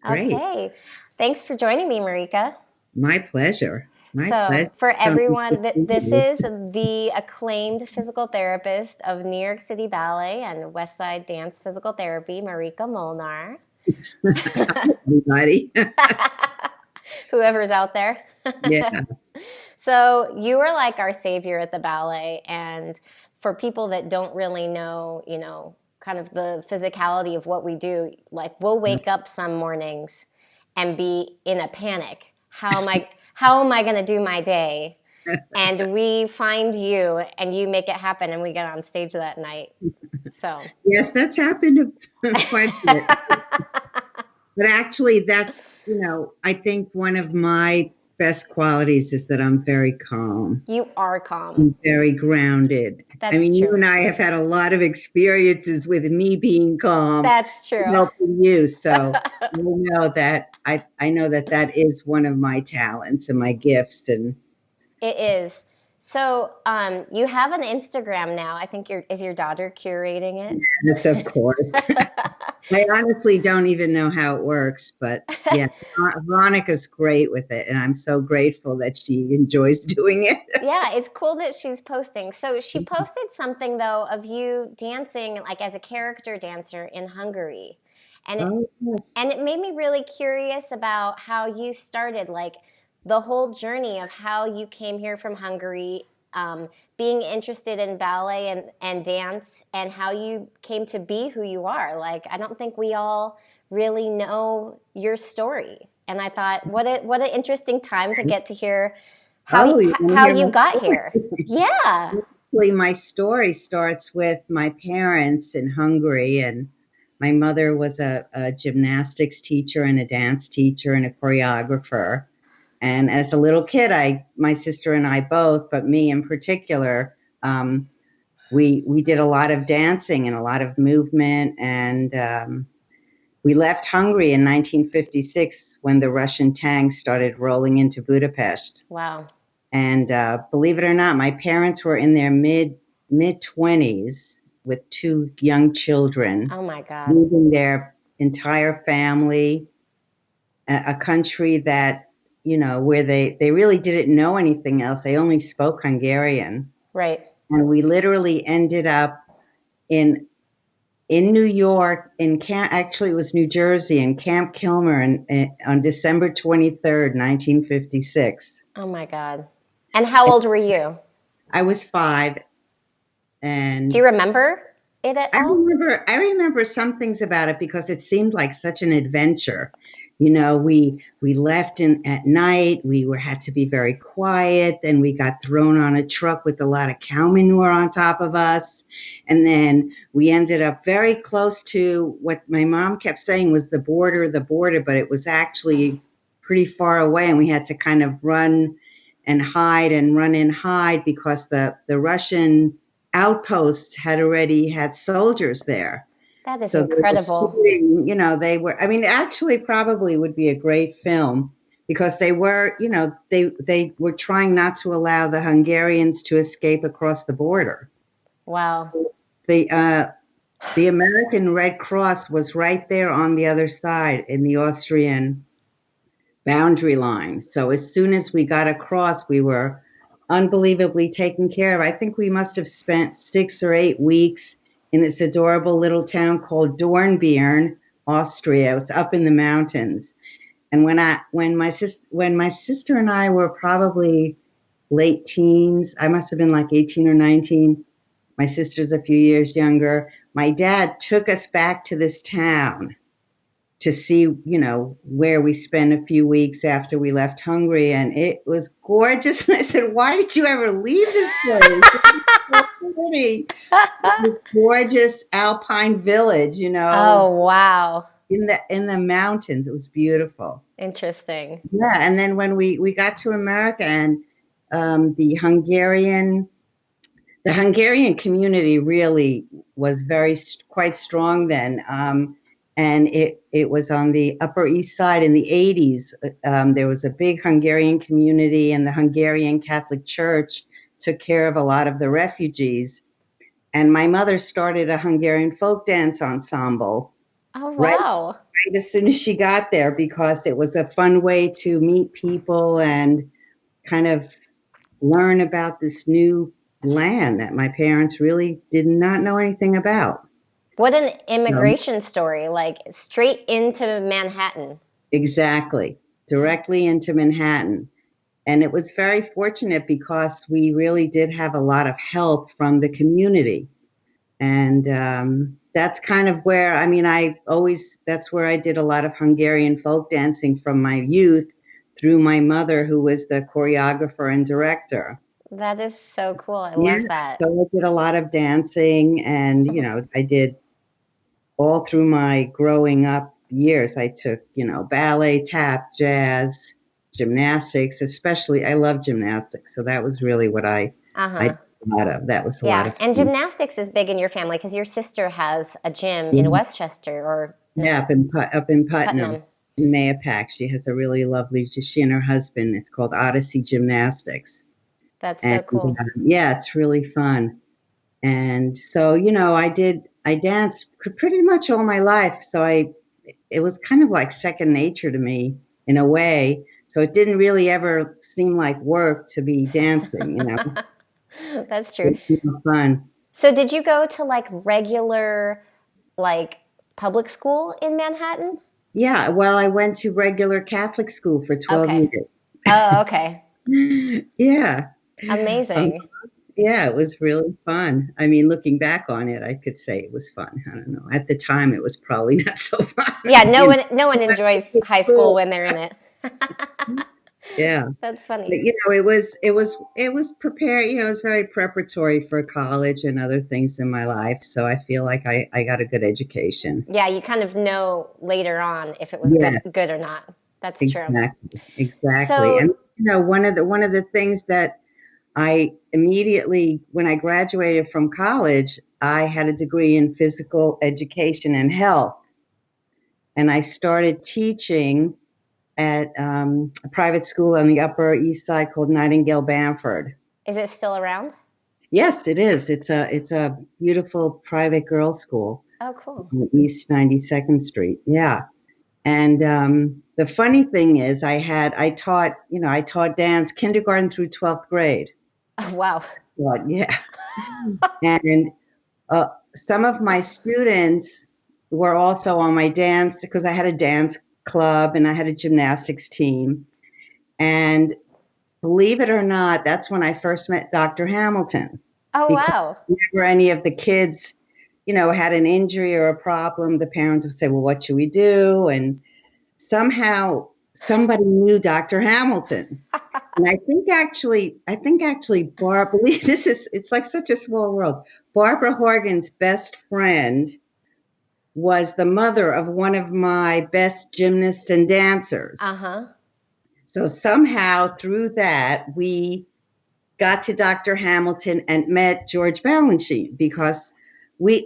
Great. Okay. Thanks for joining me, Marika. My pleasure. My So, pleasure. for So nice to everyone, see this you. is the acclaimed physical therapist of New York City Ballet and Westside Dance Physical Therapy, Marika Molnar. Everybody. Whoever's out there. Yeah. So, you are like our savior at the ballet. And for people that don't really know, kind of the physicality of what we do, like we'll wake up some mornings and be in a panic. How am I going to do my day? And we find you and you make it happen and we get on stage that night. So, Yes, that's happened quite a bit. But actually, I think one of my best qualities is that I'm very calm. you are calm. I'm very grounded. I That's mean, you true. and I have had a lot of experiences with me being calm, That's true. helping you. So I know that that is one of my talents and my gifts. And It is. So, you have an Instagram now. I think is your daughter curating it? yes, of course. I honestly don't even know how it works, but yeah, Veronica's great with it, and I'm so grateful that she enjoys doing it. Yeah, it's cool that she's posting. So she posted something though of you dancing like as a character dancer in Hungary. And it Oh, yes. and it made me really curious about how you started, like the whole journey of how you came here from Hungary, being interested in ballet and dance, and how you came to be who you are. Like, I don't think we all really know your story. And I thought, what an interesting time to get to hear Oh, you want to how hear you my got here. story? Yeah. Actually, my story starts with my parents in Hungary, and my mother was a gymnastics teacher and a dance teacher and a choreographer. And as a little kid, my sister and I both, but me in particular, we did a lot of dancing and a lot of movement, and we left Hungary in 1956 when the Russian tanks started rolling into Budapest. Wow. And believe it or not, my parents were in their mid 20s with two young children, Oh my God. leaving their entire family, a country that, where they really didn't know anything else. They only spoke Hungarian. Right. And we literally ended up in New York, actually it was New Jersey, in Camp Kilmer on December 23rd, 1956. Oh my God. And how old were you? I was 5, Do and you remember it at all? I remember some things about it because it seemed like such an adventure. We left at night. Had to be very quiet. Then we got thrown on a truck with a lot of cow manure on top of us, and then we ended up very close to what my mom kept saying was the border, but it was actually pretty far away, and we had to kind of run and hide and run and hide because the Russian outposts had already had soldiers there. That is So they were incredible. shooting, I mean, actually probably would be a great film because they were, they were trying not to allow the Hungarians to escape across the border. Wow. The the American Red Cross was right there on the other side in the Austrian boundary line. So as soon as we got across, we were unbelievably taken care of. I think we must have spent 6 or 8 weeks in this adorable little town called Dornbirn, Austria. It's up in the mountains. And when my sister and I were probably late teens, I must have been like 18 or 19. My sister's a few years younger. My dad took us back to this town to see, where we spent a few weeks after we left Hungary, and it was gorgeous. And I said, "Why did you ever leave this place? It's so pretty." This gorgeous alpine village, Oh, wow. in the mountains. It was beautiful. Interesting. Yeah, and then when we got to America, and the Hungarian community really was quite strong then. And it was on the Upper East Side in the 80s. There was a big Hungarian community, and the Hungarian Catholic Church took care of a lot of the refugees. And my mother started a Hungarian folk dance ensemble Oh, right wow. right as soon as she got there because it was a fun way to meet people and kind of learn about this new land that my parents really did not know anything about. What an So, immigration story, like straight into Manhattan. exactly, directly into Manhattan. And it was very fortunate because we really did have a lot of help from the community. And that's kind of where, I mean, that's where I did a lot of Hungarian folk dancing from my youth through my mother, who was the choreographer and director. That is so cool. I Yeah, love that. so I did a lot of dancing, and I did all through my growing up years. I took ballet, tap, jazz, gymnastics. Especially, I love gymnastics, so that was really what I Uh-huh. did a lot of. That was a lot Yeah, of and fun. gymnastics is big in your family because your sister has a gym in Yeah, Westchester or yeah, up in Putnam, Putnam. in Mayapack. She has a really lovely. She and her husband. It's called Odyssey Gymnastics, That's and so cool. yeah, it's really fun. And so, I danced pretty much all my life. So it was kind of like second nature to me in a way. So it didn't really ever seem like work to be dancing. That's true. It's fun. So did you go to like regular like public school in Manhattan? Yeah. Well, I went to regular Catholic school for 12 Okay. years. Oh, okay. Yeah. Um, Amazing. yeah, it was really fun. I mean, looking back on it, I could say it was fun. I don't know. At the time, it was probably not so Yeah, fun. no one enjoys high school School. when they're in it. Yeah. That's But funny. it was prepared, it was very preparatory for college and other things in my life. So I feel like I got a good education. Yeah, you kind of know later on if it was Yes, good or not. That's true. exactly. Exactly. And So, one of the things that I immediately, when I graduated from college, I had a degree in physical education and health. And I started teaching at a private school on the Upper East Side called Nightingale Bamford. is it still around? Yes, it is. It's a beautiful private girls' school Oh, cool. on East 92nd Street. Yeah. And the funny thing is, I taught dance kindergarten through 12th grade. Oh, wow. Well, yeah. And uh, some of my students were also on my dance because I had a dance club and I had a gymnastics team. And believe it or not, that's when I first met Dr. Hamilton Oh, because wow. whenever any of the kids, had an injury or a problem, the parents would say, "Well, what should we do?" And somehow somebody knew Dr. Hamilton. And I think actually, believe it's like such a small world. Barbara Horgan's best friend was the mother of one of my best gymnasts and dancers. Uh-huh. So somehow through that, we got to Dr. Hamilton and met George Balanchine because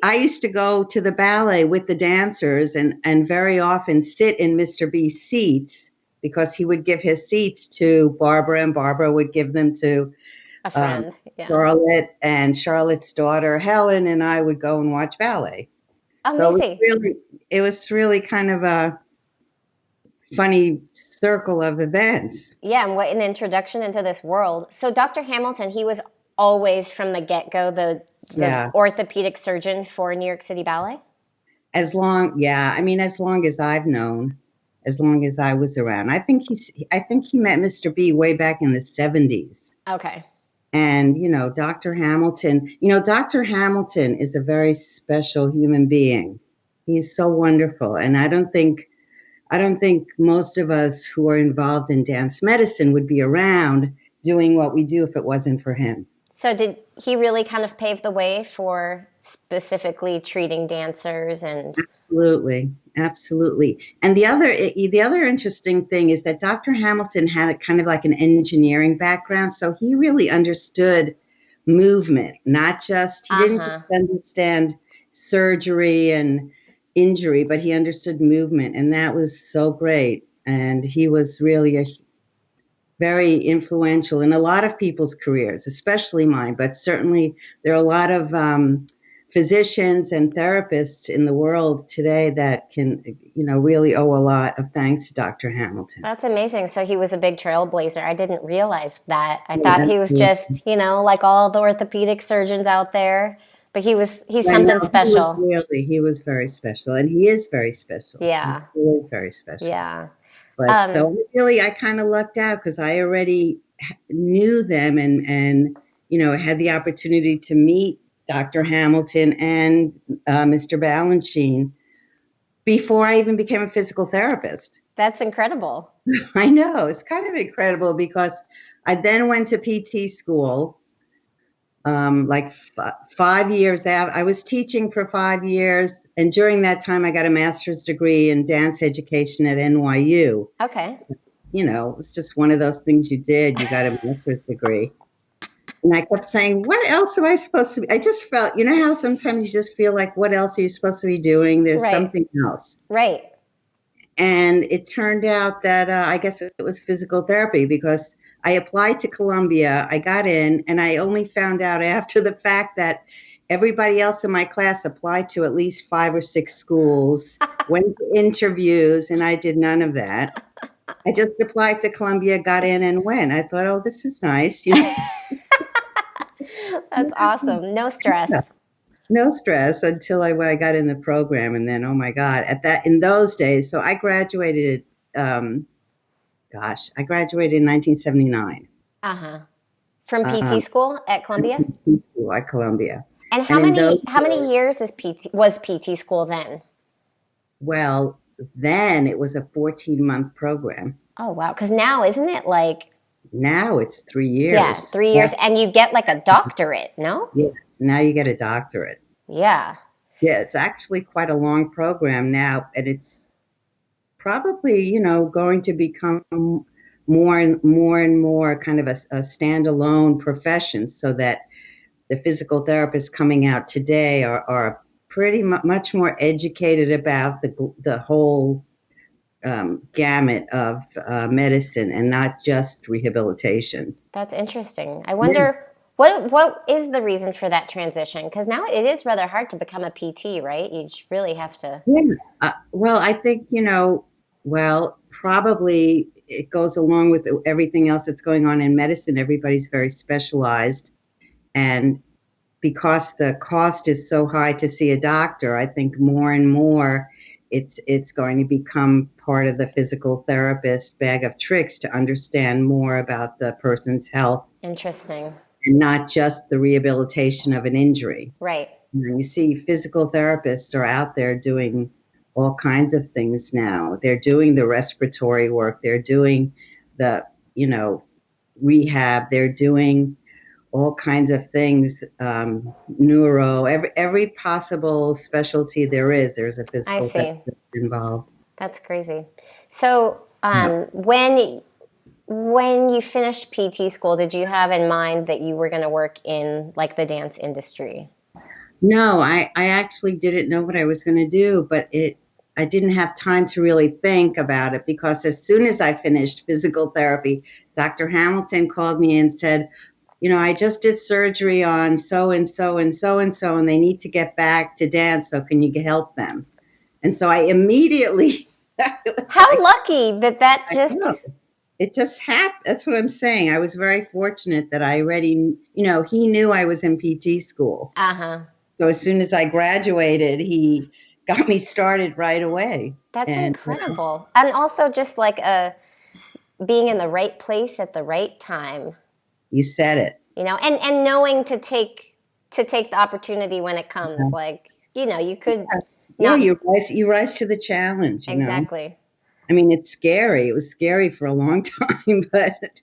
I used to go to the ballet with the dancers and very often sit in Mr. B's seats because he would give his seats to Barbara and Barbara would give them to A um, friend. Yeah. Charlotte, and Charlotte's daughter Helen and I would go and watch ballet. So Amazing. it was really kind of a funny circle of events. Yeah, and what an introduction into this world. So Dr. Hamilton, he was always from the get-go the Yeah. orthopedic surgeon for New York City Ballet? Yeah, I mean, as long as I've known, as long as I was around. I think he met Mr. B way back in the 70s. Okay. And, Dr. Hamilton is a very special human being. He's so wonderful. And I don't think most of us who are involved in dance medicine would be around doing what we do if it wasn't for him. So did he really kind of pave the way for specifically treating dancers and Absolutely, absolutely. And the other interesting thing is that Dr. Hamilton had a kind of like an engineering background, so he really understood movement, he didn't just uh-huh. understand surgery and injury, but he understood movement, and that was so great. And he was really very influential in a lot of people's careers, especially mine, but certainly there are a lot of physicians and therapists in the world today that can, really owe a lot of thanks to Dr. Hamilton. That's amazing. So he was a big trailblazer. I didn't realize that. I Yeah, thought he was absolutely. just, like all the orthopedic surgeons out there, but he's I know something special. he was very special, and he is very special. He Yeah. is very special. Yeah. But Um, so really, I kind of lucked out because I already knew them and had the opportunity to meet Dr. Hamilton and Mr. Balanchine before I even became a physical therapist. that's incredible. I know it's kind of incredible because I then went to PT school. Like 5 years out, I was teaching for 5 years, and during that time, I got a master's degree in dance education at NYU. Okay. It's just one of those things you did. You got a master's degree. And I kept saying, what else am I supposed to be? I just felt, how sometimes you just feel like, what else are you supposed to be doing? There's Right. something else. Right. And it turned out that I guess it was physical therapy because I applied to Columbia, I got in, and I only found out after the fact that everybody else in my class applied to at least 5 or 6 schools, went to interviews, and I did none of that. I just applied to Columbia, got in, and went. I thought, oh, this is nice. That's awesome. No Yeah. stress. No stress until I got in the program, and then, oh my God, in those days. So I graduated. I graduated in 1979. Uh-huh. From PT Um, school at Columbia? PT school at Columbia, And and in those how many days, years was PT school then? well, then it was a 14-month program. Oh wow, because now isn't it like Now it's 3 yeah, years. 3 years and you get like a doctorate, no? Yes, now you get a doctorate. Yeah. Yeah, it's actually quite a long program now, and it's probably, going to become more kind of a standalone profession so that the physical therapists coming out today are pretty much more educated about the whole gamut of medicine and not just rehabilitation. That's interesting. I Yeah. wonder what is the reason for that transition? Because now it is rather hard to become a PT, right? You just really have to. Yeah. Well, I think, probably it goes along with everything else that's going on in medicine. Everybody's very specialized. And because the cost is so high to see a doctor, I think more and more it's going to become part of the physical therapist bag of tricks to understand more about the person's health Interesting. and not just the rehabilitation of an injury. Right. You see physical therapists are out there doing all kinds of things now. They're doing the respiratory work, they're doing the, rehab, they're doing all kinds of things, neuro, every possible specialty there's a I physical see. therapist involved. That's crazy. So, Yeah. when you finished PT school, did you have in mind that you were going to work in like the dance industry? No, I actually didn't know what I was going to do, but I didn't have time to really think about it because as soon as I finished physical therapy, Dr. Hamilton called me and said, I just did surgery on so and so and so and so, and they need to get back to dance. So can you help them? And so I immediately. How lucky that I just. know. It just happened. That's what I'm saying. I was very fortunate that I already, he knew I was in PT school. Uh huh. So as soon as I graduated, he got me started right away. That's And incredible. And also just like being in the right place at the right time, you said it. and knowing to take the opportunity when it comes. Like, you could Yeah, not you rise to the challenge, exactly. I mean, it's scary. It was scary for a long time, but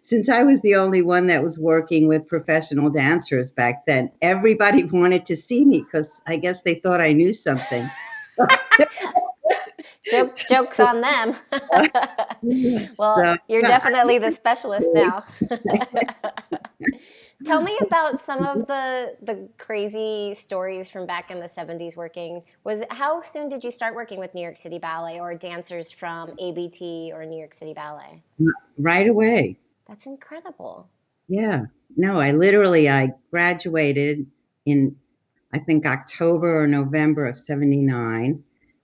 since I was the only one that was working with professional dancers back then, everybody wanted to see me because I guess they thought I knew something. Jokes on them. Well, So, you're yeah, definitely the specialist now. Tell me about some of the crazy stories from back in the 70s working. How soon did you start working with New York City Ballet or dancers from ABT or New York City Ballet? right away. That's incredible. Yeah. No, I graduated in I think October or November of 79.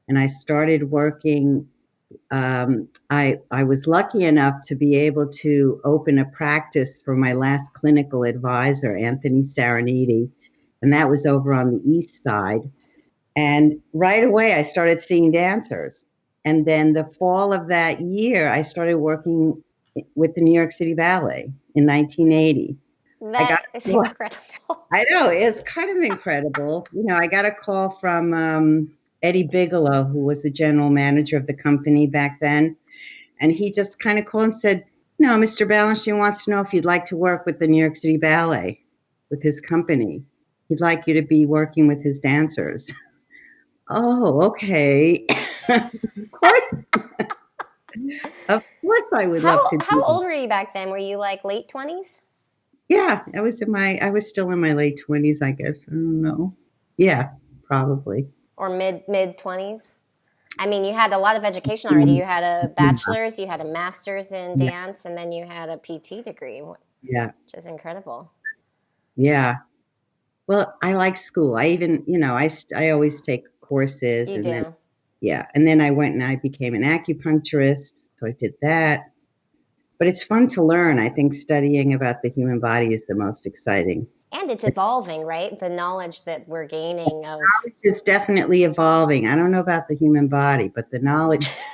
And I started working. I was lucky enough to be able to open a practice for my last clinical advisor, Anthony Saraniti, and that was over on the East Side. And right away, I started seeing dancers. And then the fall of that year, I started working with the New York City Ballet in 1980. I got That is a call. incredible. I know it's kind of incredible. I got a call from Eddie Bigelow, who was the general manager of the company back then, and he just kind of called and said, Mr. Balanchine wants to know if you'd like to work with the New York City Ballet, with his company. He'd like you to be working with his dancers. Oh, okay. Of course. Of course I would love to How do old that. were you back then? Were you like late 20s Yeah, I was still in my late 20s, I guess. I don't know. Yeah, probably. or mid 20s? I mean, you had a lot of education already. You had a bachelor's, you had a master's in Yeah, dance, and then you had a PT degree, which yeah, is incredible. yeah. Well, I like school. I even, I always take courses, You and then, do. yeah, and then I went and I became an acupuncturist. So I did that. But it's fun to learn. I think studying about the human body is the most exciting. And it's evolving, right? The knowledge that we're gaining of. Knowledge is definitely evolving. I don't know about the human body, but the knowledge is,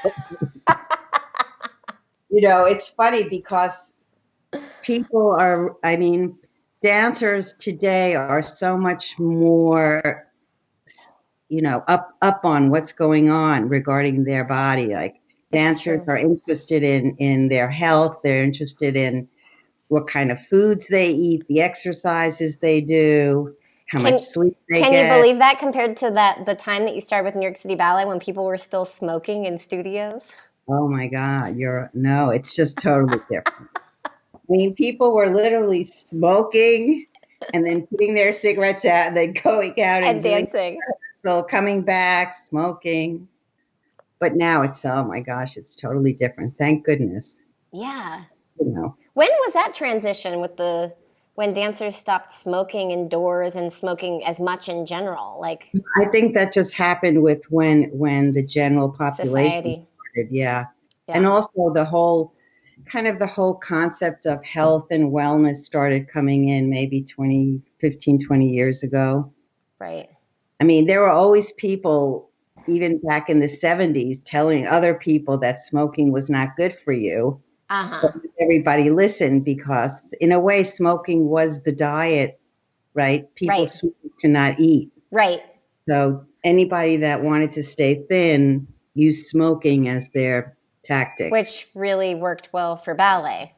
it's funny because I mean, dancers today are so much more, up on what's going on regarding their body. Like It's dancers true. are interested in their health. They're interested in what kind of foods they eat, the exercises they do, how much Can sleep they can you get. believe that compared to the time that you started with New York City Ballet when people were still smoking in studios? Oh my God, no, it's just totally different. I mean, people were literally smoking and then putting their cigarettes out and then going out and And doing dancing. so, coming back, smoking. But now it's, oh my gosh, it's totally different. Thank goodness. Yeah. You know, When was that transition with the when dancers stopped smoking indoors and smoking as much in general, like I think that just happened with when the general population society? started, yeah. And Yeah, also the whole concept of health and wellness started coming in maybe 20 years ago. right. I mean, there were always people, even back in the 70s, telling other people that smoking was not good for you. But Uh-huh. everybody listened because, in a way, smoking was the diet, right? People Right. smoked to not eat. Right. So anybody that wanted to stay thin used smoking as their tactic. Which really worked well for ballet.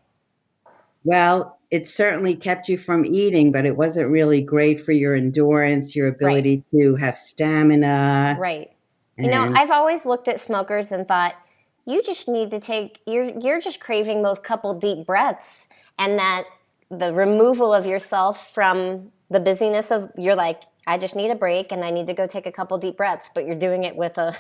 Well, it certainly kept you from eating, but it wasn't really great for your endurance, your Right. ability to have stamina. Right. And I've always looked at smokers and thought, you just need to take you're just craving those couple deep breaths and that the removal of yourself from the busyness of you're like, I just need a break and I need to go take a couple deep breaths, but you're doing it with a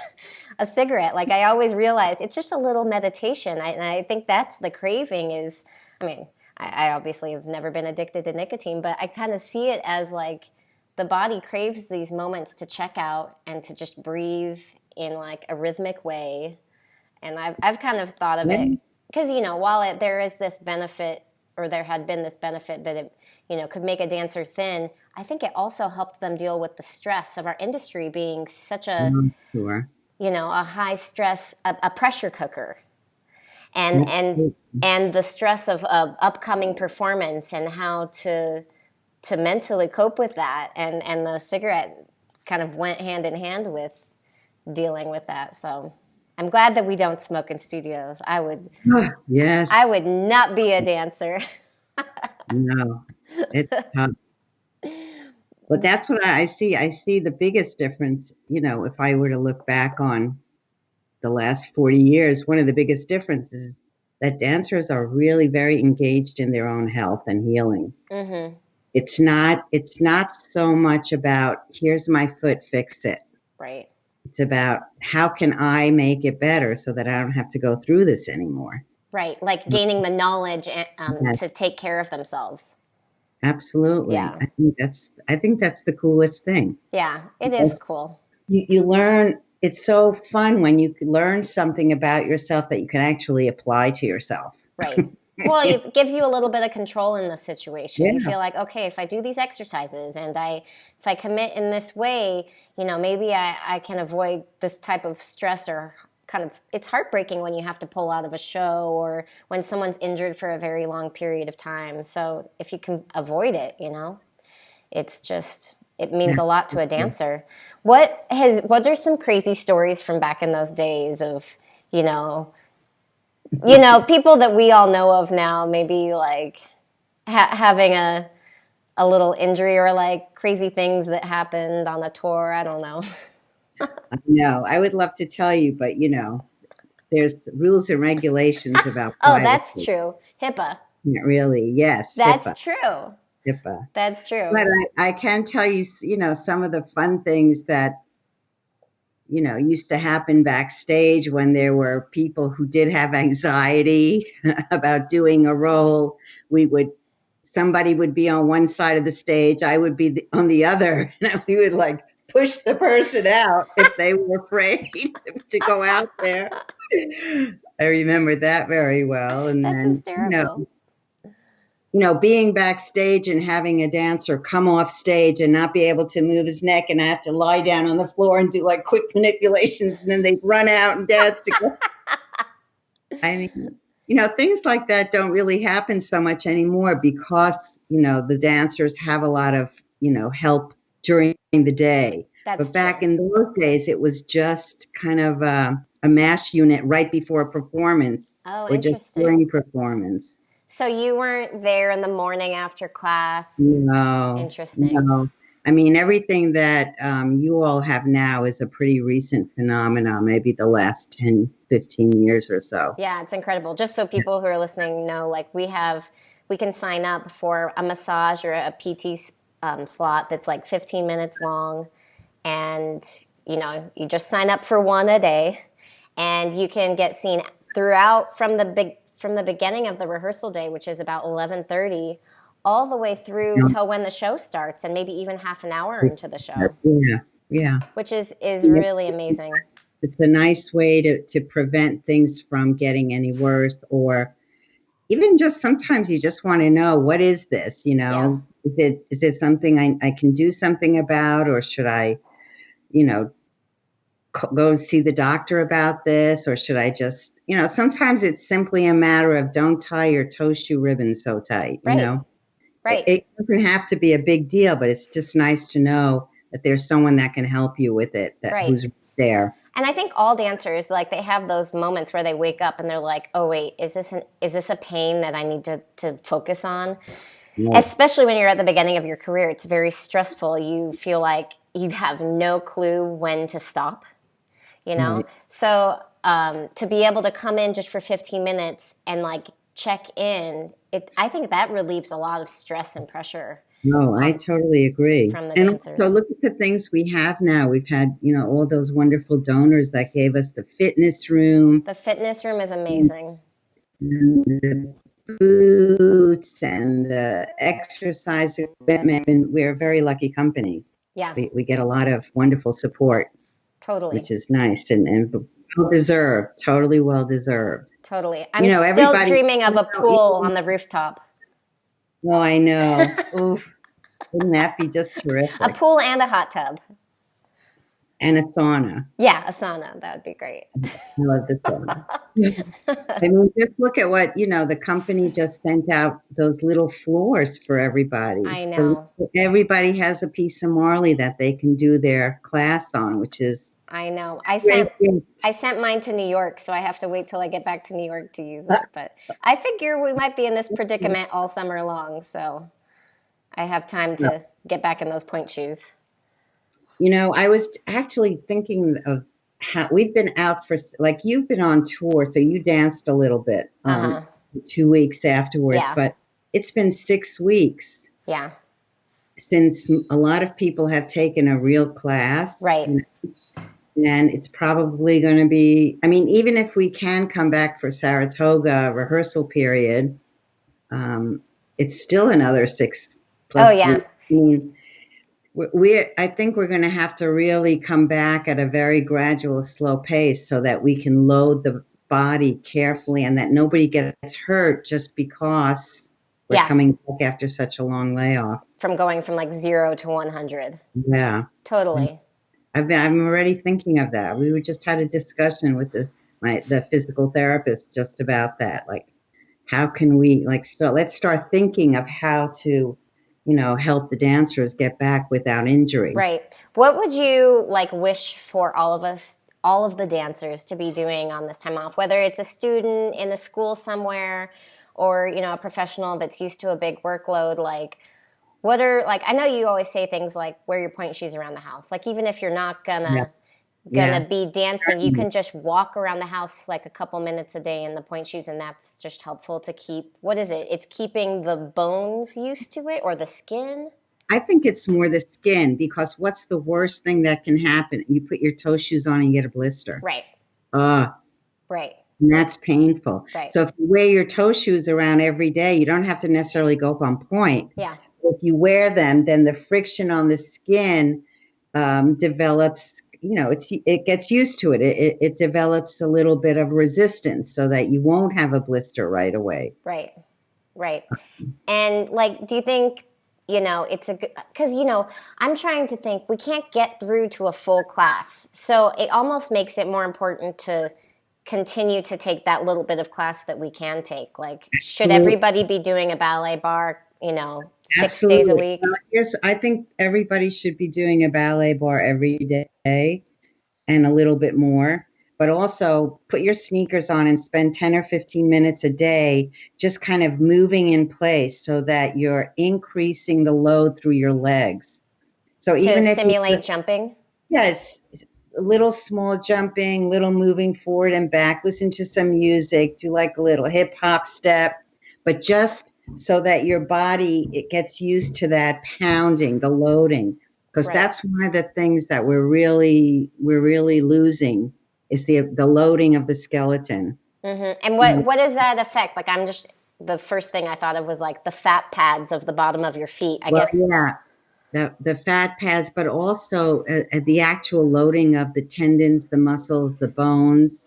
cigarette. Like I always realized it's just a little meditation. And I think that's the craving is, I mean, I obviously have never been addicted to nicotine, but I kind of see it as like the body craves these moments to check out and to just breathe in like a rhythmic way. And I've kind of thought of it yeah, because while there is this benefit or there had been this benefit that it could make a dancer thin, I think it also helped them deal with the stress of our industry being such a sure. a high stress a pressure cooker and and Absolutely. and the stress of upcoming performance and how to mentally cope with that and the cigarette kind of went hand in hand with dealing with that. So I'm glad that we don't smoke in studios. I Yes. would not be a dancer. No. It's tough. But that's what I see. I see the biggest difference, if I were to look back on the last 40 years, one of the biggest differences is that dancers are really very engaged in their own health and healing. Mm-hmm. It's not so much about here's my foot, fix it. Right. It's about how can I make it better so that I don't have to go through this anymore. Right. Like gaining the knowledge Yes, to take care of themselves. Absolutely. Yeah. I think that's the coolest thing. Yeah, it is Because cool. you learn, it's so fun when you can learn something about yourself that you can actually apply to yourself. Right. Well, it gives you a little bit of control in the situation. You Yeah. feel like, okay, if I do these exercises and if I commit in this way, maybe I can avoid this type of stress or kind of, it's heartbreaking when you have to pull out of a show or when someone's injured for a very long period of time. So if you can avoid it, it's just, it means a lot to a dancer. What are some crazy stories from back in those days of, you know, people that we all know of now, maybe like having a little injury or like crazy things that happened on a tour. I don't know. No, I would love to tell you, but there's rules and regulations about Oh, that's privacy. true. HIPAA. Yeah, really, yes, HIPAA, That's true. HIPAA. That's true. But I can tell you, some of the fun things that used to happen backstage when there were people who did have anxiety about doing a role. We would, somebody would be on one side of the stage, I would be on the other, and we would like push the person out if they were afraid to go out there. I remember that very well. And That's then, hysterical. being backstage and having a dancer come off stage and not be able to move his neck, and I have to lie down on the floor and do like quick manipulations, and then they run out and dance again. I mean, things like that don't really happen so much anymore because, the dancers have a lot of, help during the day. That's But back true. in those days, it was just kind of a mash unit right before performance Oh, or just interesting. during performance. So you weren't there in the morning after class. No, Interesting. no. I mean, everything that you all have now is a pretty recent phenomenon, maybe the last 10, 15 years or so. Yeah, it's incredible. Just so people who are listening know, like we can sign up for a massage or a PT slot that's like 15 minutes long, and you just sign up for one a day, and you can get seen throughout from the beginning of the rehearsal day, which is about 11:30, all the way through till when the show starts, and maybe even half an hour into the show, Yeah, yeah. which is really amazing. It's a nice way to prevent things from getting any worse, or even just sometimes you just want to know, what is this? Yeah. Is it something I can do something about, or should I, you know, go and see the doctor about this, or should I just, sometimes it's simply a matter of don't tie your toe shoe ribbon so tight, Right. It, Right. it doesn't have to be a big deal, but it's just nice to know that there's someone that can help you with it, that Right. who's there. And I think all dancers, like, they have those moments where they wake up and they're like, "Oh wait, is this a pain that I need to focus on?" Right. Especially when you're at the beginning of your career, it's very stressful. You feel like you have no clue when to stop. Right. So to be able to come in just for 15 minutes and like check in, I think that relieves a lot of stress and pressure No, I totally agree. from the And so dancers. look at the things we have now. We've had, all those wonderful donors that gave us the fitness room, The fitness room is and amazing. the boots and the exercise equipment. And we're a very lucky company. Yeah, We get a lot of wonderful support, totally. which is nice and well deserved, totally well deserved. Totally. I'm still Everybody, dreaming of a pool on the rooftop. well, I know. Oof, wouldn't that be just A terrific? pool and a hot tub. And a sauna. Yeah, a sauna. That would be great. I love the sauna. I mean, just look at what, the company just sent out those little floors for everybody. I So know. everybody has a piece of Marley that they can do their class on, which is I know. a great I gift. sent mine to New York, so I have to wait till I get back to New York to use it. But I figure we might be in this predicament all summer long, so I have time to get back in those point shoes. I was actually thinking of how we've been out for, like, you've been on tour, so you danced a little bit Uh-huh. 2 weeks afterwards, Yeah. but it's been 6 weeks Yeah. since a lot of people have taken a real class. Right. And it's probably going to be, I mean, even if we can come back for Saratoga rehearsal period, it's still another Oh Plus, yeah. I mean, I think we're going to have to really come back at a very gradual, slow pace so that we can load the body carefully and that nobody gets hurt just because we're Yeah. coming back after such a long layoff. From going from like 0 to 100. Yeah. Totally. I'm already thinking of that. We just had a discussion with the physical therapist just about that. Like, how can we let's start thinking of how to, help the dancers get back without injury. Right. What would you like wish for all of us, all of the dancers to be doing on this time off, whether it's a student in a school somewhere or, a professional that's used to a big workload? Like, what are, like, I know you always say things like wear your point shoes around the house. Like, even if you're not Yeah. gonna Yeah. be dancing, you can just walk around the house like a couple minutes a day in the point shoes, and that's just helpful to keep, what is it? It's keeping the bones used to it or the skin? I think it's more the skin because what's the worst thing that can happen? You put your toe shoes on and you get a blister. Right. Ah, Right. and that's painful. Right. So if you wear your toe shoes around every day, you don't have to necessarily go up on point. Yeah. If you wear them, then the friction on the skin develops, it gets used to it. It develops a little bit of resistance so that you won't have a blister right away. Right. Right. And like, do you think, it's a good, because, I'm trying to think, we can't get through to a full class. So it almost makes it more important to continue to take that little bit of class that we can take. Like, should everybody be doing a ballet bar, 6 days a week? I think everybody should be doing a ballet bar every day and a little bit more. But also put your sneakers on and spend 10 or 15 minutes a day just kind of moving in place so that you're increasing the load through your legs. So To even if simulate jumping? yes, a little small jumping, little moving forward and back, listen to some music, do like a little hip hop step, but just so that your body, it gets used to that pounding, the loading, because Right. that's one of the things that we're really losing is the loading of the skeleton. Mm-hmm. And what does that affect? Like, the first thing I thought of was like the fat pads of the bottom of your feet, I Well, guess. yeah, the fat pads, but also the actual loading of the tendons, the muscles, the bones.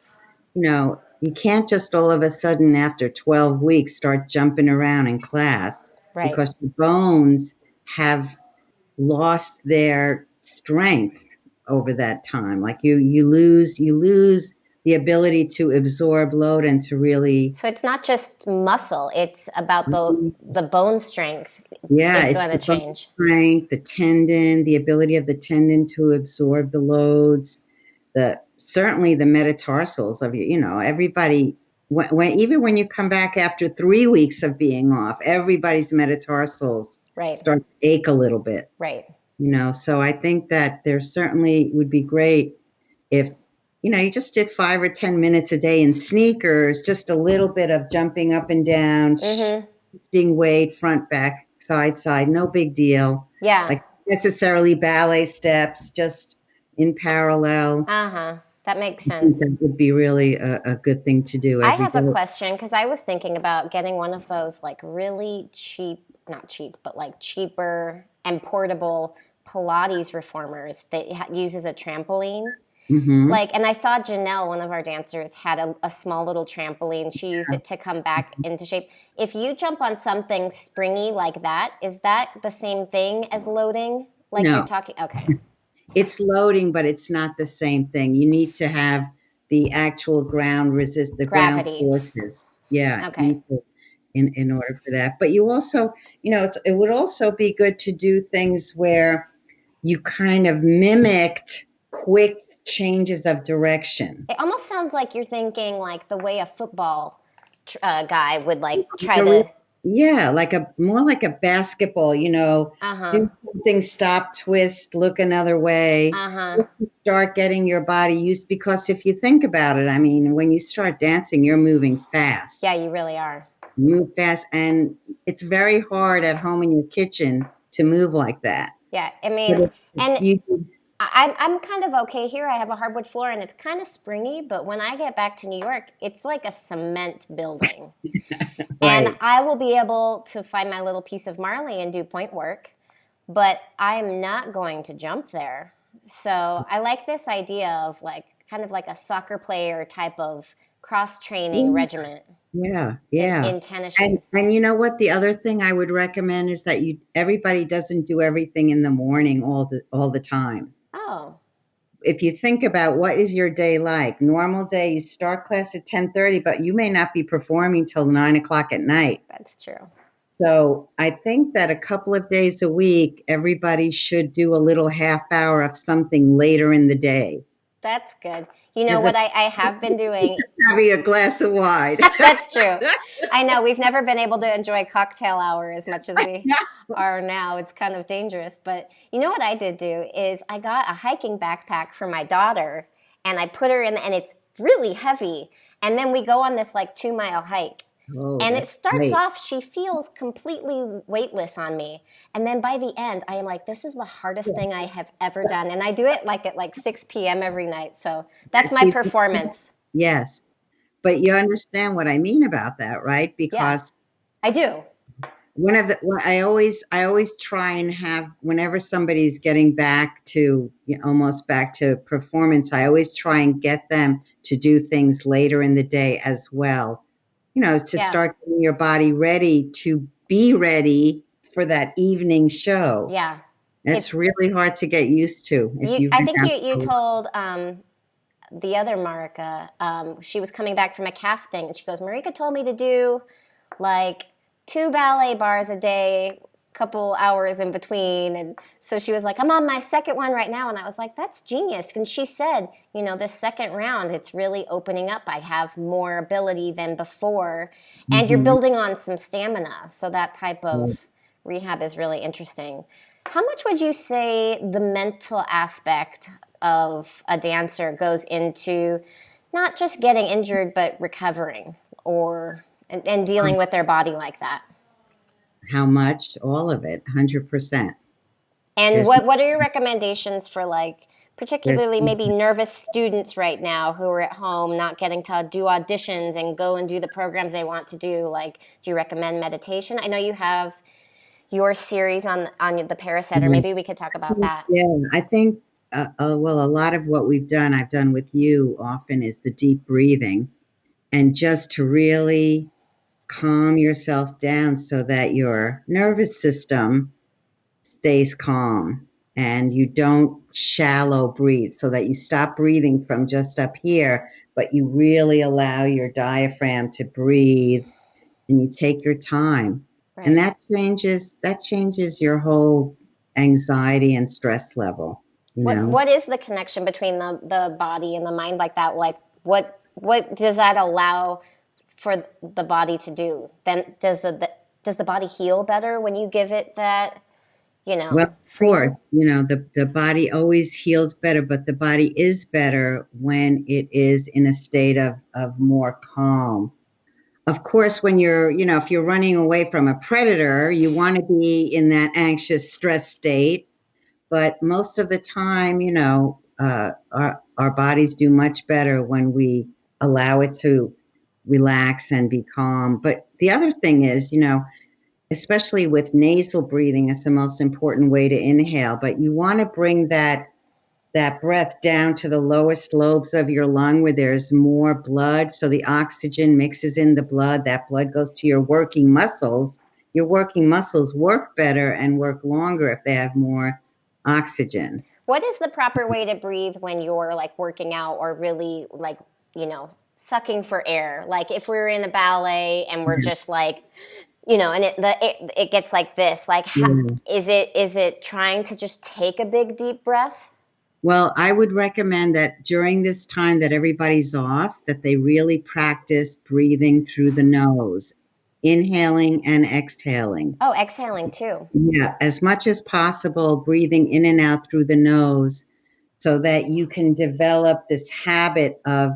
You can't just all of a sudden after 12 weeks start jumping around in class Right. because the bones have lost their strength over that time. Like you lose the ability to absorb load and to really. So it's not just muscle, it's about the bone strength Yeah, is it's going to the bone change. strength, the tendon, the ability of the tendon to absorb the loads, certainly the metatarsals of everybody. Even when you come back after 3 weeks of being off, everybody's metatarsals Right. start to ache a little bit. Right. So I think that there certainly would be great if you just did 5 or 10 minutes a day in sneakers, just a little bit of jumping up and down, Mm-hmm. shifting weight, front, back, side, no big deal. Yeah. Like necessarily ballet steps, just in parallel. Uh-huh. That makes I think sense. that would be really a good thing to do I every have a day. question because I was thinking about getting one of those like really cheap, not cheap, but like cheaper and portable Pilates reformers that uses a trampoline. Mm-hmm. Like, and I saw Janelle, one of our dancers, had a small little trampoline. She used it to come back into shape. If you jump on something springy like that, is that the same thing as loading? Like No. you're talking, okay. It's loading, but it's not the same thing. You need to have the actual ground Gravity. ground forces. Yeah, Okay. you need to, in order for that. But you also, it would also be good to do things where you kind of mimicked quick changes of direction. It almost sounds like you're thinking like the way a football guy would like try to. Yeah, more like a basketball, Uh-huh. do something, stop, twist, look another way. Uh-huh. Start getting your body used, because if you think about it, I mean, when you start dancing, you're moving fast. Yeah, you really are. You move fast, and it's very hard at home in your kitchen to move like that. Yeah, I mean, and I'm kind of okay here. I have a hardwood floor and it's kind of springy, but when I get back to New York, it's like a cement building. And Right. I will be able to find my little piece of Marley and do point work, but I'm not going to jump there. So I like this idea of like kind of like a soccer player type of cross training regiment Yeah, yeah. in tennis And shoes. and you know what? The other thing I would recommend is that you everybody doesn't do everything in the morning all the time. Oh, If you think about what is your day like, normal day, you start class at 10:30, but you may not be performing till 9 o'clock at night. that's true. So I think that a couple of days a week, everybody should do a little half hour of something later in the day. That's good. You know As what a I have been doing. having a glass of wine. That's true. I know we've never been able to enjoy cocktail hour as much as we are now. It's kind of dangerous. But you know what I did do is I got a hiking backpack for my daughter and I put her in, and it's really heavy. And then we go on this like 2 mile hike. Oh, And it that's starts great. off, she feels completely weightless on me. And then by the end, I am like, this is the hardest thing I have ever done. And I do it like at like 6 p.m. every night. So that's my performance. Yes. But you understand what I mean about that, right? Yeah, Because I do. I always try and have, whenever somebody's getting back to, almost back to performance, I always try and get them to do things later in the day as well. To Yeah. start getting your body ready to be ready for that evening show. Yeah. It's It's really hard to get used to if you. you've I been think you down. told the other Marika. She was coming back from a calf thing, and she goes, Marika told me to do like 2 ballet bars a day, couple hours in between. And so she was like, I'm on my second one right now. And I was like, that's genius. And she said, this second round, it's really opening up. I have more ability than before. And you're Mhm. building on some stamina. So that type of rehab is really interesting. How much would you say the mental aspect of a dancer goes into not just getting injured, but recovering or and dealing with their body like that? How much? All of it, 100%. And There's, what are your recommendations for like there's, particularly maybe nervous students right now who are at home not getting to do auditions and go and do the programs they want to do? Like, do you recommend meditation? I know you have your series on the Parasetter. Maybe we could talk about that. yeah, I think, well, a lot of what I've done with you often is the deep breathing, and just to really calm yourself down so that your nervous system stays calm and you don't shallow breathe, so that you stop breathing from just up here, but you really allow your diaphragm to breathe and you take your time. And Right. that changes your whole anxiety and stress level, you know. What is the connection between the body and the mind like that? Like what does that allow for the body to do? Then does the body heal better when you give it that, Well, of course, freedom? the body always heals better, but the body is better when it is in a state of more calm. Of course, when if you're running away from a predator, you want to be in that anxious stress state. But most of the time, our bodies do much better when we allow it to relax and be calm. But the other thing is, especially with nasal breathing, it's the most important way to inhale. But you want to bring that breath down to the lowest lobes of your lung where there's more blood. So the oxygen mixes in the blood. That blood goes to your working muscles. Your working muscles work better and work longer if they have more oxygen. What is the proper way to breathe when you're like working out or really like, sucking for air? Like if we were in a ballet and we're just like, and it gets like this. Like, Yeah. is it trying to just take a big deep breath? Well, I would recommend that during this time that everybody's off, that they really practice breathing through the nose, inhaling and exhaling. Oh, exhaling too. Yeah, as much as possible, breathing in and out through the nose so that you can develop this habit of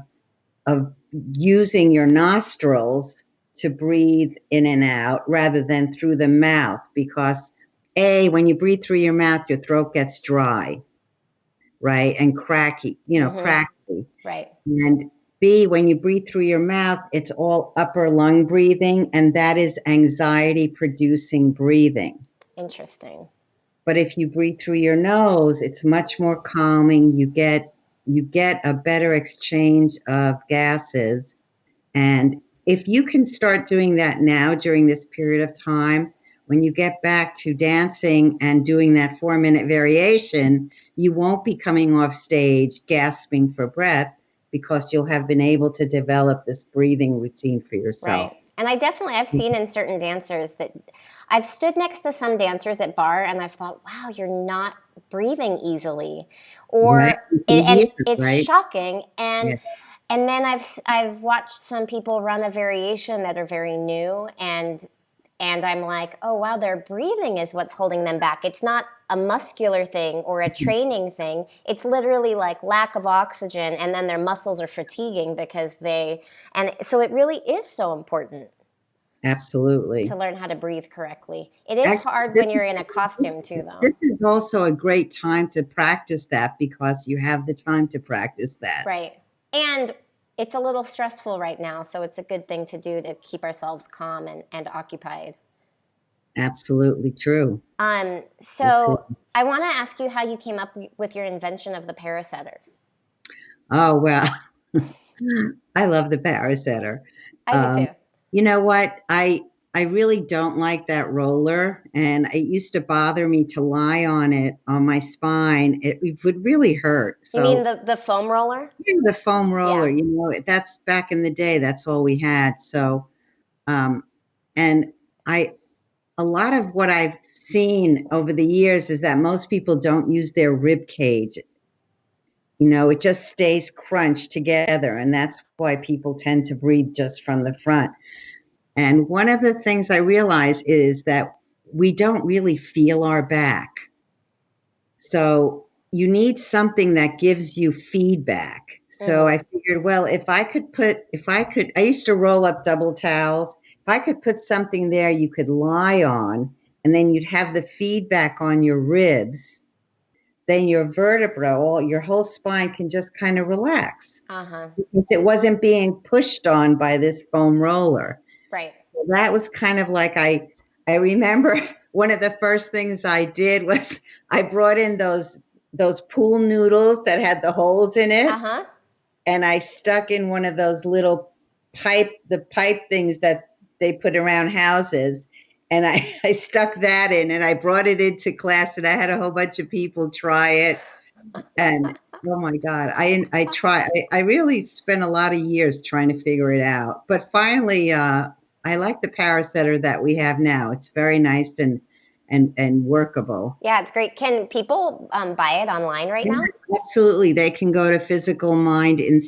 using your nostrils to breathe in and out rather than through the mouth, because when you breathe through your mouth, your throat gets dry. right? And cracky, Mm-hmm. cracky. Right. And B, when you breathe through your mouth, it's all upper lung breathing, and that is anxiety producing breathing. Interesting. But if you breathe through your nose, it's much more calming. You get a better exchange of gases. And if you can start doing that now during this period of time, when you get back to dancing and doing that 4-minute variation, you won't be coming off stage gasping for breath because you'll have been able to develop this breathing routine for yourself. Right. And I've seen in certain dancers that I've stood next to some dancers at bar and I've thought, wow, you're not breathing easily. Right? Or, You can hear and it, it's right? shocking. Yeah. And then I've watched some people run a variation that are very new and I'm like, oh wow, their breathing is what's holding them back. It's not a muscular thing or a training thing. It's literally like lack of oxygen, and then their muscles are fatiguing because and so it really is so important to Absolutely. learn how to breathe correctly. It is Actually, hard when you're in a costume too, though. this is also a great time to practice that because you have the time to practice that. Right. And it's a little stressful right now, so it's a good thing to do to keep ourselves calm and occupied. Absolutely true. So I want to ask you how you came up with your invention of the parasetter. Oh, well, I love the power setter. I do Um, too. you know what? I really don't like that roller, and it used to bother me to lie on it on my spine. It would really hurt. You mean So the foam roller? the foam roller, Yeah. that's back in the day. That's all we had. So, um, and I a lot of what I've seen over the years is that most people don't use their rib cage. It just stays crunched together, and that's why people tend to breathe just from the front. And one of the things I realize is that we don't really feel our back. So you need something that gives you feedback. So I figured, well, I used to roll up double towels. If I could put something there you could lie on, and then you'd have the feedback on your ribs, then your vertebra, your whole spine can just kind of relax Uh-huh. because it wasn't being pushed on by this foam roller. Right. So that was kind of like I remember one of the first things I did was I brought in those pool noodles that had the holes in it, Uh-huh. and I stuck in one of those little the pipe things that they put around houses. And I stuck that in and I brought it into class and I had a whole bunch of people try it. And oh my God, I really spent a lot of years trying to figure it out. But finally, I like the power setter that we have now. It's very nice and workable. Yeah, it's great. Can people buy it online right Yeah, now? absolutely. They can go to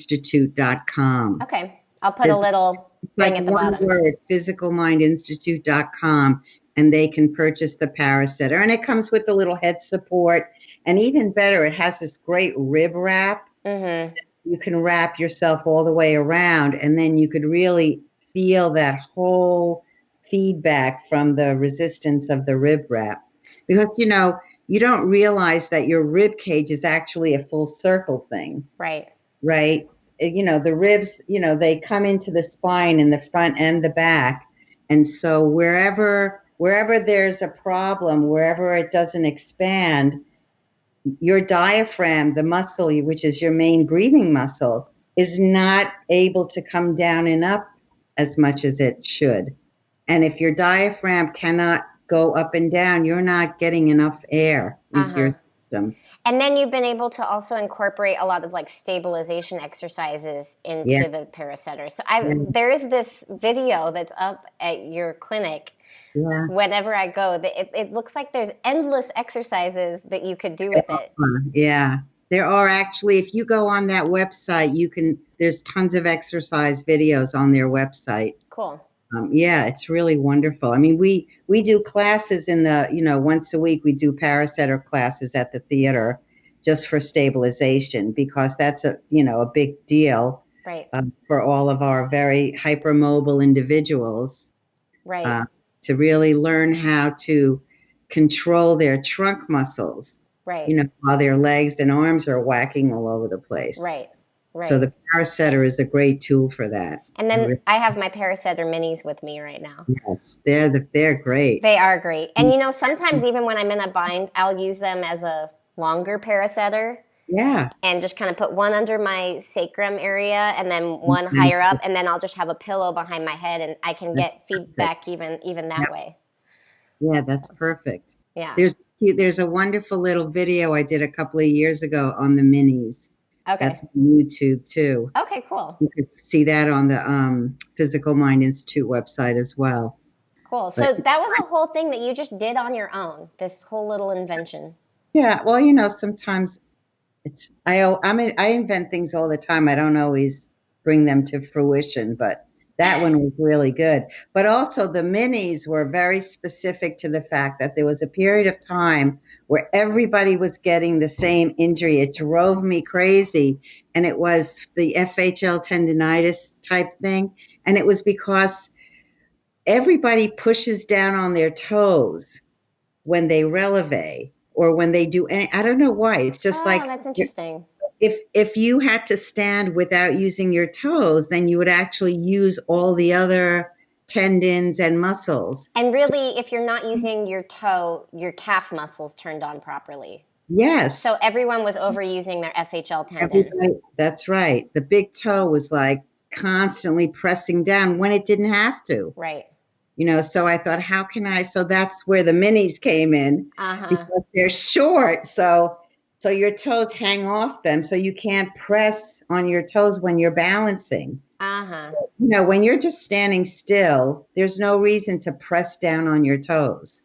physicalmindinstitute.com. Okay. I'll put a little It's thing like at the one bottom. word, physicalmindinstitute.com, and they can purchase the power setter. And it comes with a little head support. And even better, it has this great rib wrap. Mm-hmm. You can wrap yourself all the way around, and then you could really feel that whole feedback from the resistance of the rib wrap. Because, you don't realize that your rib cage is actually a full circle thing, Right. right? The ribs, they come into the spine in the front and the back. And so wherever there's a problem, wherever it doesn't expand, your diaphragm, the muscle, which is your main breathing muscle, is not able to come down and up as much as it should. And if your diaphragm cannot go up and down, you're not getting enough air into Uh-huh. your system. And then you've been able to also incorporate a lot of like stabilization exercises Yeah. into the parasetter. So there is this video that's up at your clinic. Yeah. Whenever I go, it looks like there's endless exercises that you could do with it. Yeah. There are actually, if you go on that website, there's tons of exercise videos on their website. Cool. Yeah, it's really wonderful. I mean, we do classes once a week we do parasetter classes at the theater just for stabilization because that's a big deal Right. for all of our very hypermobile individuals. Right. To really learn how to control their trunk muscles. Right. while their legs and arms are whacking all over the place. Right. So Right. the Parasetter is a great tool for that. And then I have my Parasetter minis with me right now. Yes, they're great. They are great. And sometimes even when I'm in a bind, I'll use them as a longer Parasetter Yeah. and just kind of put one under my sacrum area and then one higher up, and then I'll just have a pillow behind my head and I can That's get perfect. feedback even that Yep. way. Yeah, that's perfect. Yeah. There's a wonderful little video I did a couple of years ago on the minis. Okay. That's on YouTube too. Okay, cool. You could see that on the Physical Mind Institute website as well. Cool. So that was a whole thing that you just did on your own, this whole little invention. Yeah, well, sometimes I invent things all the time. I don't always bring them to fruition, but that one was really good. But also the minis were very specific to the fact that there was a period of time where everybody was getting the same injury. It drove me crazy. And it was the FHL tendonitis type thing. And it was because everybody pushes down on their toes when they releve or when they do any, I don't know why. It's just like that's interesting. If you had to stand without using your toes, then you would actually use all the other tendons and muscles. And really, if you're not using your toe, your calf muscles turned on properly. Yes. So everyone was overusing their FHL tendon. That's right. The big toe was like constantly pressing down when it didn't have to. Right. So I thought, how can I? So that's where the minis came in because they're short. So your toes hang off them, so you can't press on your toes when you're balancing. When you're just standing still, there's no reason to press down on your toes.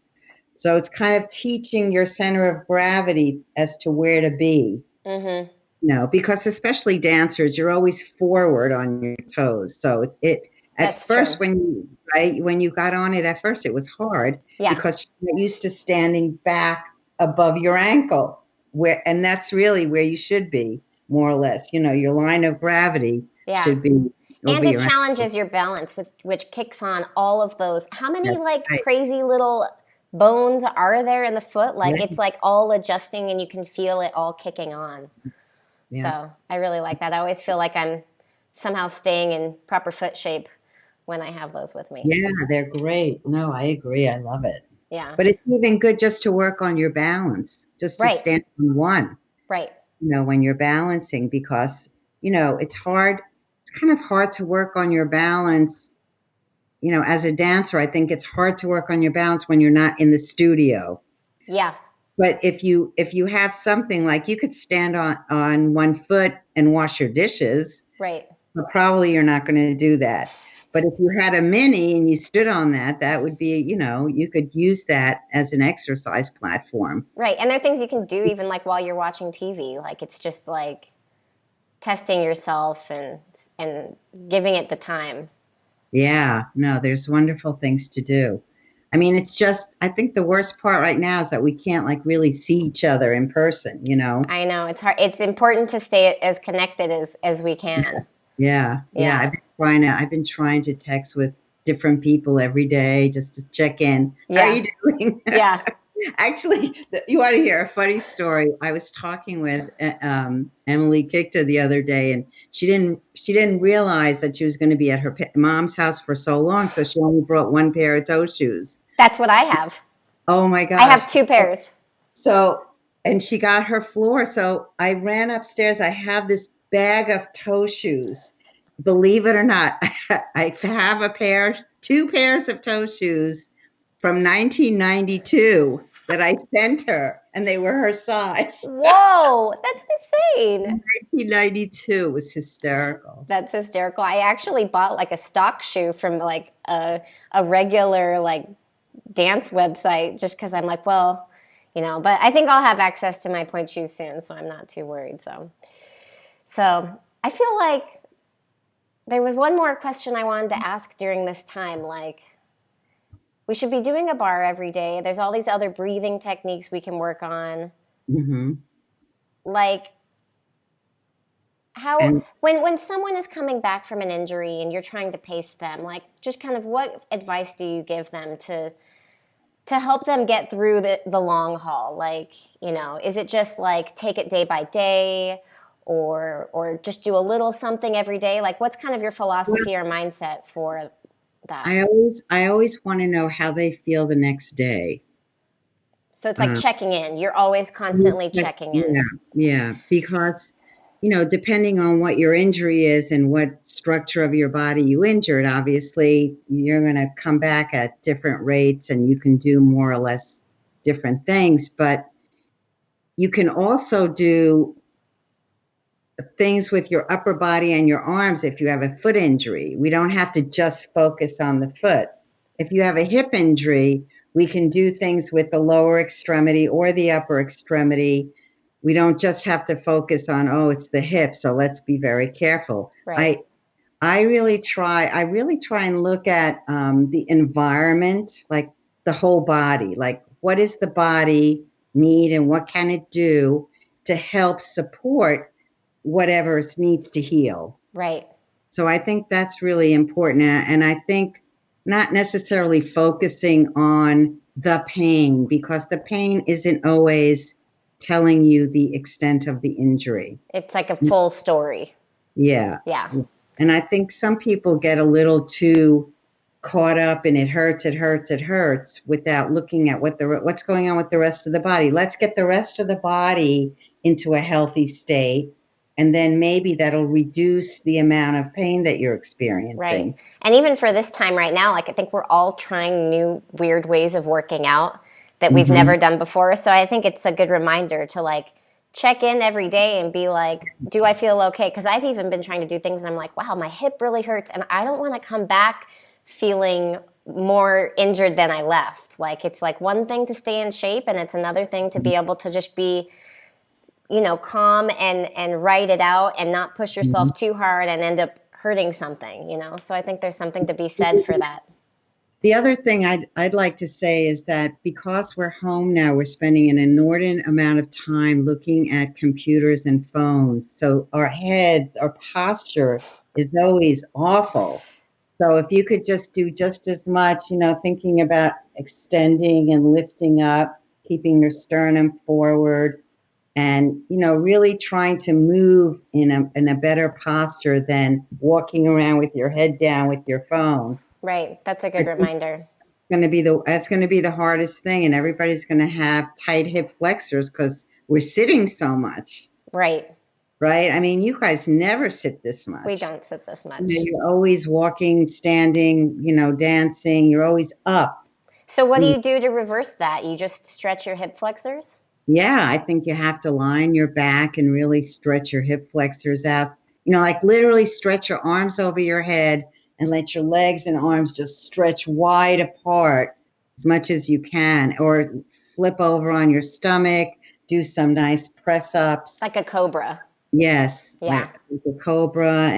So it's kind of teaching your center of gravity as to where to be. Because especially dancers, you're always forward on your toes. So at first, when you got on it, at first it was hard because you're used to standing back above your ankle, and that's really where you should be, more or less. Your line of gravity should be. And it challenges your balance, which kicks on all of those. How many crazy little bones are there in the foot? It's like all adjusting, and you can feel it all kicking on. Yeah. So I really like that. I always feel like I'm somehow staying in proper foot shape when I have those with me. Yeah, they're great. No, I agree. I love it. Yeah. But it's even good just to work on your balance, just to stand on one. Right. When you're balancing, because, it's hard. It's kind of hard to work on your balance. As a dancer, I think it's hard to work on your balance when you're not in the studio. Yeah. But if you have something like you could stand on one foot and wash your dishes. Right. But probably you're not going to do that. But if you had a mini and you stood on that would be, you could use that as an exercise platform. Right. And there are things you can do even while you're watching TV. It's just testing yourself and giving it the time. Yeah. No, there's wonderful things to do. I mean, it's just, I think the worst part right now is that we can't really see each other in person, I know. It's hard. It's important to stay as connected as we can. Yeah. I've been trying to text with different people every day just to check in. Yeah. How are you doing? Yeah. Actually, you want to hear a funny story? I was talking with Emily Kikta the other day, and she didn't realize that she was going to be at her mom's house for so long, so she only brought one pair of toe shoes. That's what I have. Oh my gosh! I have 2 pairs. So, and she got her floor. So I ran upstairs. I have this bag of toe shoes. Believe it or not, I have 2 pairs of toe shoes from 1992 that I sent her, and they were her size. Whoa, that's insane. 1992 was hysterical. That's hysterical. I actually bought a stock shoe from a regular dance website just because I'm but I think I'll have access to my point shoes soon, so I'm not too worried. So I feel like there was one more question I wanted to ask during this time. We should be doing a bar every day. There's all these other breathing techniques we can work on. Mm-hmm. When someone is coming back from an injury and you're trying to pace them, just kind of what advice do you give them to to help them get through the long haul? Like, is it just like take it day by day, or just do a little something every day? Like, what's kind of your Well, philosophy or mindset for that? I always want to know how they feel the next day. So it's like Um, checking in. You're always constantly checking yeah, in. yeah, because depending on what your injury is and what structure of your body you injured, obviously you're going to come back at different rates and you can do more or less different things. But you can also do things with your upper body and your arms if you have a foot injury. We don't have to just focus on the foot. If you have a hip injury, we can do things with the lower extremity or the upper extremity. We don't just have to focus on, oh, it's the hip, so let's be very careful. Right. I really try and look at the environment, like the whole body, like what does the body need and what can it do to help support whatever needs to heal. Right. So I think that's really important. And I think not necessarily focusing on the pain because the pain isn't always telling you the extent of the injury. It's like a full story. Yeah. Yeah. And I think some people get a little too caught up in it hurts without looking at what's going on with the rest of the body. Let's get the rest of the body into a healthy state, and then maybe that'll reduce the amount of pain that you're Right. experiencing. And even for this time right now, like I think we're all trying new weird ways of working out that we've Mm-hmm. never done before. So I think it's a good reminder to like check in every day and be like, do I feel okay? Because I've even been trying to do things and I'm like, wow, my hip really hurts. And I don't want to come back feeling more injured than I left. Like it's like one thing to stay in shape and it's another thing to be able to just be calm and write it out and not push yourself too hard and end up hurting something. So I think there's something to be said for that. The other thing I'd like to say is that because we're home now, we're spending an inordinate amount of time looking at computers and phones. So our heads, our posture is always awful. So if you could just do just as much, thinking about extending and lifting up, keeping your sternum forward, and really trying to move in a better posture than walking around with your head down with your phone. Right. That's a good reminder. That's going to be the hardest thing, and everybody's going to have tight hip flexors because we're sitting so much. Right. Right? I mean, you guys never sit this We much. don't sit this much. You're always walking, standing, dancing. You're always up. So what do you do to reverse that? You just stretch your hip flexors? Yeah, I think you have to lie on your back and really stretch your hip flexors out. Like literally stretch your arms over your head and let your legs and arms just stretch wide apart as much as you can. Or flip over on your stomach, do some nice press ups. Like a cobra. Yes, Yeah. like a cobra,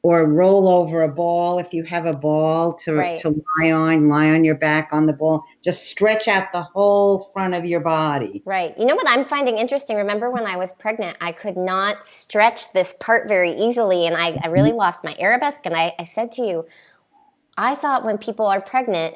or roll over a ball if you have a ball Right. to lie on your back on the ball. Just stretch out the whole front of your body. Right. You know what I'm finding interesting? Remember when I was pregnant, I could not stretch this part very easily, and I really lost my arabesque. And I said to you, I thought when people are pregnant,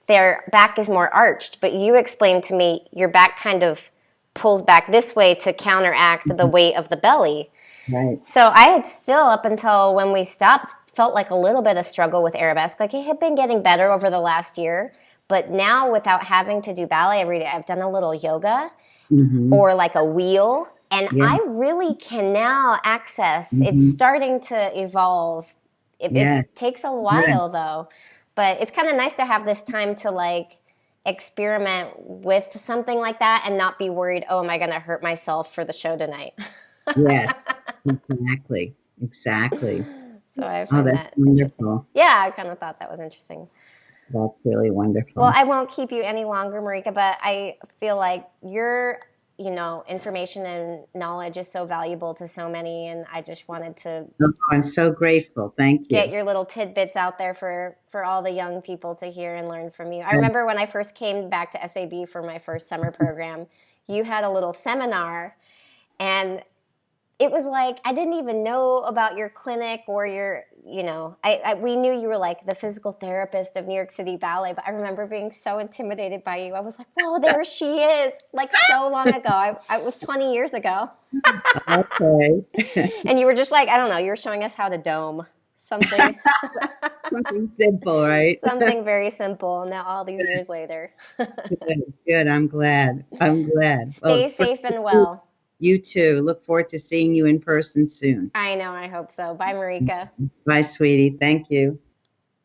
their back is more arched, but you explained to me your back kind of pulls back this way to counteract the weight of the belly. Right. So I had still, up until when we stopped, felt like a little bit of struggle with arabesque. Like it had been getting better over the last year, but now without having to do ballet every day, I've done a little yoga or like a wheel, and Yeah. I really can now access. It's starting to evolve. It takes a while though, but it's kind of nice to have this time to like experiment with something like that and not be worried, oh, am I going to hurt myself for the show tonight? Yes, exactly. So I Oh, find that's that interesting. wonderful. Yeah, I kind of thought that was interesting. That's really wonderful. Well, I won't keep you any longer, Marika, but I feel like your, information and knowledge is so valuable to so many, and I just wanted to Oh, I'm so grateful. Thank get you. your little tidbits out there for all the young people to hear and learn from you. I remember when I first came back to SAB for my first summer program, you had a little seminar, and it was like I didn't even know about your clinic or you know, we knew you were like the physical therapist of New York City Ballet, but I remember being so intimidated by you. I was like, whoa, there she is, like so long ago. I was 20 years ago. Okay. And you were just like, I don't know, you were showing us how to dome something. Something simple, right? Something very simple. Now, all these years later. Good, good. I'm glad. I'm glad. Stay safe and well. You too. Look forward to seeing you in person soon. I know, I hope so. Bye, Marika. Bye, sweetie. Thank you.